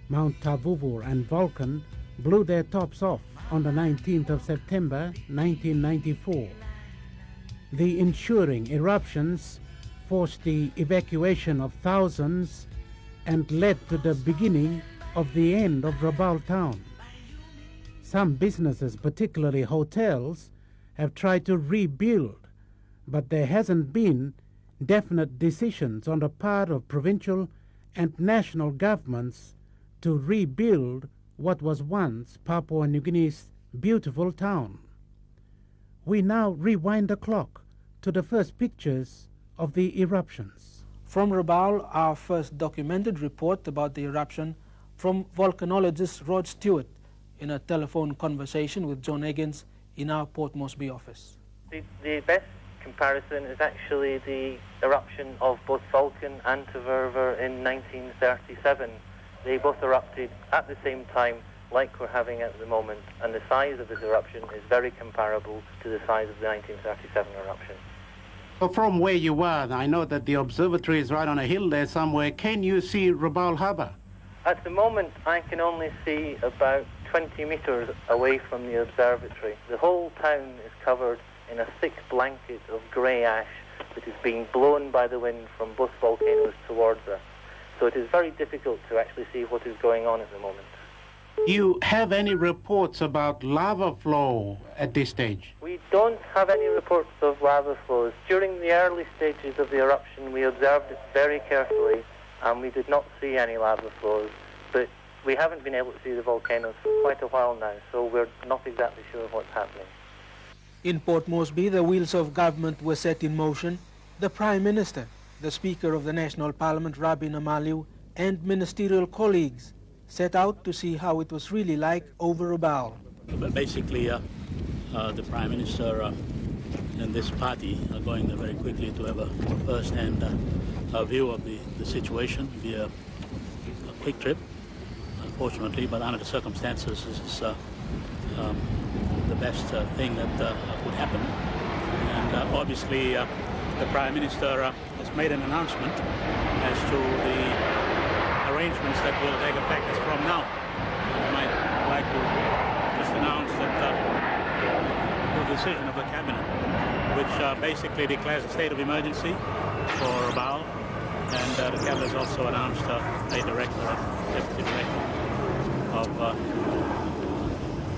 Mount Tavuvu and Vulcan blew their tops off on the 19th of September 1994. The ensuing eruptions forced the evacuation of thousands and led to the beginning of the end of Rabaul town. Some businesses, particularly hotels, have tried to rebuild, but there hasn't been definite decisions on the part of provincial and national governments to rebuild what was once Papua New Guinea's beautiful town. We now rewind the clock to the first pictures of the eruptions. From Rabaul, our first documented report about the eruption from volcanologist Rod Stewart in a telephone conversation with John Higgins in our Port Moresby office. The best comparison is actually the eruption of both Vulcan and Tavuvu in 1937. They both erupted at the same time like we're having at the moment, and the size of this eruption is very comparable to the size of the 1937 eruption. Well, from where you are, I know that the observatory is right on a hill there somewhere. Can you see Rabaul Harbour? At the moment, I can only see about 20 metres away from the observatory. The whole town is covered in a thick blanket of grey ash that is being blown by the wind from both volcanoes towards us. So it is very difficult to actually see what is going on at the moment. Do you have any reports about lava flow at this stage? We don't have any reports of lava flows. During the early stages of the eruption, we observed it very carefully, and we did not see any lava flows. But we haven't been able to see the volcanoes for quite a while now, so we're not exactly sure what's happening. In Port Moresby, the wheels of government were set in motion. The Prime Minister, the Speaker of the National Parliament, Rabin Amaliu, and ministerial colleagues set out to see how it was really like over Rabaul. But basically, the Prime Minister and this party are going very quickly to have a first-hand view of the situation. It'll be a quick trip, unfortunately, but under the circumstances, this is the best thing that could happen. And obviously, the Prime Minister has made an announcement as to the arrangements that will take effect as from now. And I might like to just announce that the decision of the Cabinet, which basically declares a state of emergency for Rabaul, and the Cabinet has also announced a director, deputy director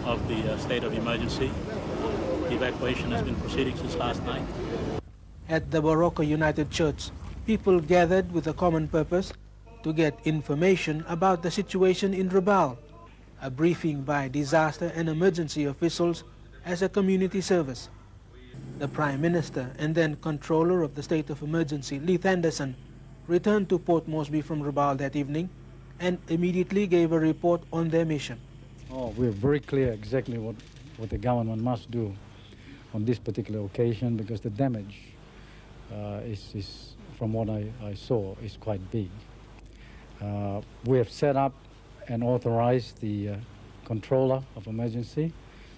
of the state of emergency. The evacuation has been proceeding since last night. At the Barocco United Church, people gathered with a common purpose to get information about the situation in Rabaul, a briefing by disaster and emergency officials as a community service. The Prime Minister and then Controller of the State of Emergency, Leith Anderson, returned to Port Moresby from Rabaul that evening and immediately gave a report on their mission. We're very clear exactly what the government must do on this particular occasion, because the damage is, from what I saw, is quite big. We have set up and authorized the controller of emergency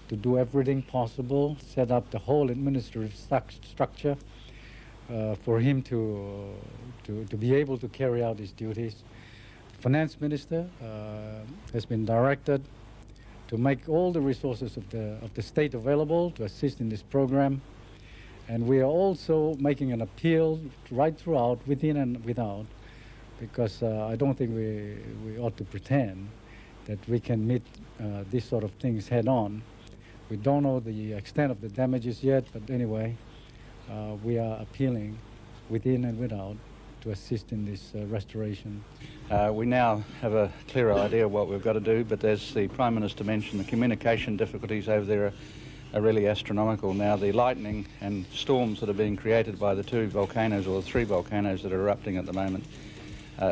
to do everything possible, set up the whole administrative structure for him to be able to carry out his duties. The Finance Minister has been directed to make all the resources of the state available to assist in this program. And we are also making an appeal right throughout, within and without, because I don't think we ought to pretend that we can meet these sort of things head on. We don't know the extent of the damages yet, but anyway, we are appealing within and without to assist in this restoration. We now have a clearer idea of what we've got to do, but as the Prime Minister mentioned, the communication difficulties over there are really astronomical now. The lightning and storms that are being created by the two volcanoes, or the three volcanoes that are erupting at the moment,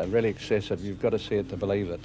really excessive. You've got to see it to believe it.